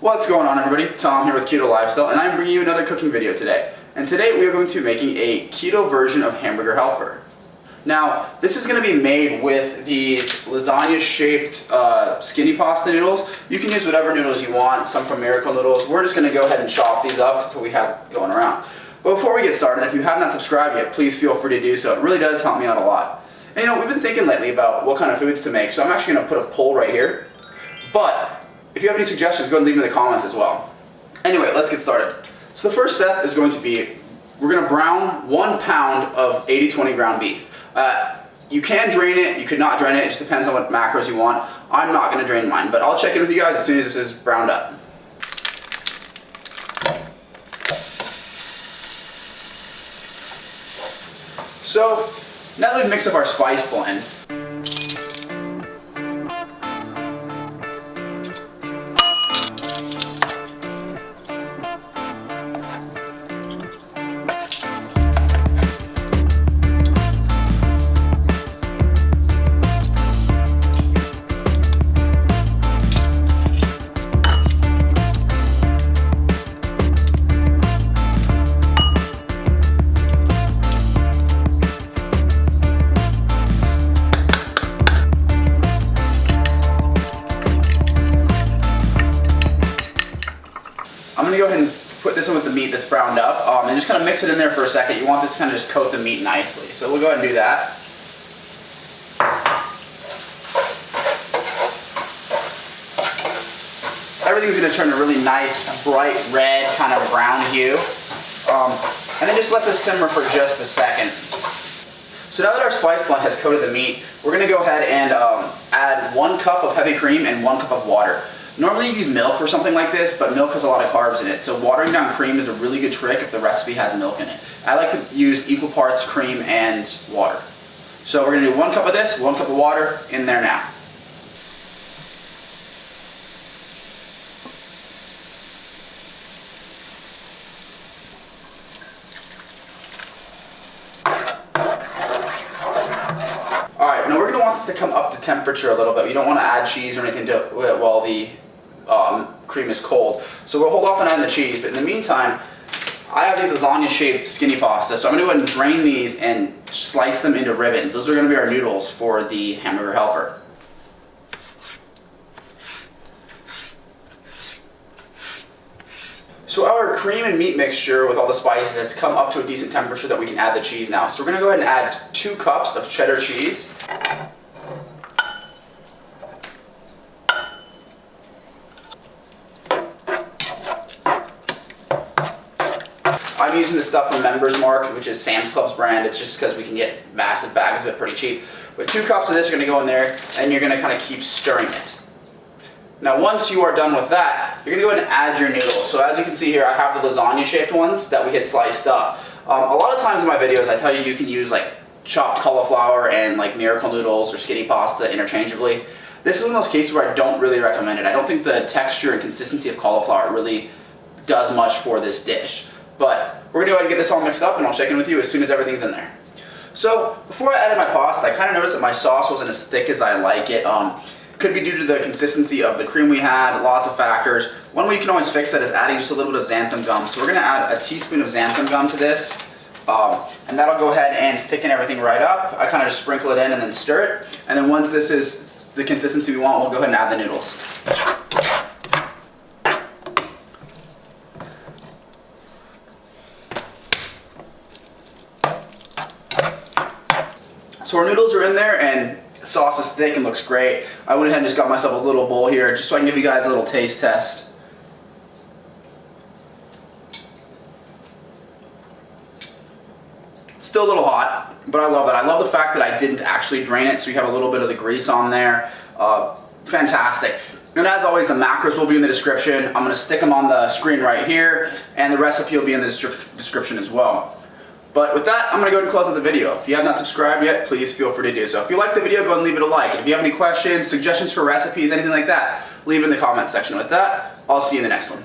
What's going on, everybody? Tom here with Keto Lifestyle, and I'm bringing you another cooking video today. And today we are going to be making a keto version of hamburger helper. Now, this is going to be made with these lasagna-shaped skinny pasta noodles. You can use whatever noodles you want, some from Miracle Noodles. We're just going to go ahead and chop these up. That's what we have going around. But before we get started, if you have not subscribed yet, please feel free to do so. It really does help me out a lot. And we've been thinking lately about what kind of foods to make, so I'm actually going to put a poll right here. But if you have any suggestions, go ahead and leave them in the comments as well. Anyway, let's get started. So the first step is going to be, we're going to brown 1 pound of 80-20 ground beef. You can drain it, you could not drain it, it just depends on what macros you want. I'm not going to drain mine, but I'll check in with you guys as soon as this is browned up. So, now that we've mixed up our spice blend, I'm going to go ahead and put this in with the meat that's browned up and just kind of mix it in there for a second. You want this to kind of just coat the meat nicely. So we'll go ahead and do that. Everything's going to turn a really nice, bright red, kind of brown hue. And then just let this simmer for just a second. So now that our spice blend has coated the meat, we're going to go ahead and add 1 cup of heavy cream and 1 cup of water. Normally you use milk for something like this, but milk has a lot of carbs in it, so watering down cream is a really good trick if the recipe has milk in it. I like to use equal parts cream and water. So we're going to do 1 cup of this, 1 cup of water in there now. Alright, now we're going to want this to come up to temperature a little bit. You don't want to add cheese or anything to it while the cream is cold. So we'll hold off on adding the cheese, but in the meantime, I have these lasagna-shaped skinny pasta, so I'm going to go ahead and drain these and slice them into ribbons. Those are going to be our noodles for the hamburger helper. So our cream and meat mixture with all the spices has come up to a decent temperature that we can add the cheese now. So we're going to go ahead and add 2 cups of cheddar cheese. I'm using the stuff from Members Mark, which is Sam's Club's brand. It's just because we can get massive bags of it pretty cheap. But 2 cups of this are going to go in there, and you're going to kind of keep stirring it. Now once you are done with that, you're going to go ahead and add your noodles. So as you can see here, I have the lasagna-shaped ones that we had sliced up. A lot of times in my videos, I tell you you can use like chopped cauliflower and like Miracle Noodles or skinny pasta interchangeably. This is one of those cases where I don't really recommend it. I don't think the texture and consistency of cauliflower really does much for this dish. But we're going to go ahead and get this all mixed up, and I'll check in with you as soon as everything's in there. So before I added my pasta, I kind of noticed that my sauce wasn't as thick as I like it. Could be due to the consistency of the cream we had, lots of factors. One way you can always fix that is adding just a little bit of xanthan gum. So we're going to add a teaspoon of xanthan gum to this, and that'll go ahead and thicken everything right up. I kind of just sprinkle it in and then stir it. And then once this is the consistency we want, we'll go ahead and add the noodles. So our noodles are in there and the sauce is thick and looks great. I went ahead and just got myself a little bowl here just so I can give you guys a little taste test. Still a little hot, but I love that. I love the fact that I didn't actually drain it, so you have a little bit of the grease on there. Fantastic. And as always, the macros will be in the description. I'm going to stick them on the screen right here, and the recipe will be in the description as well. But with that, I'm going to go ahead and close out the video. If you have not subscribed yet, please feel free to do so. If you like the video, go ahead and leave it a like. And if you have any questions, suggestions for recipes, anything like that, leave it in the comment section. With that, I'll see you in the next one.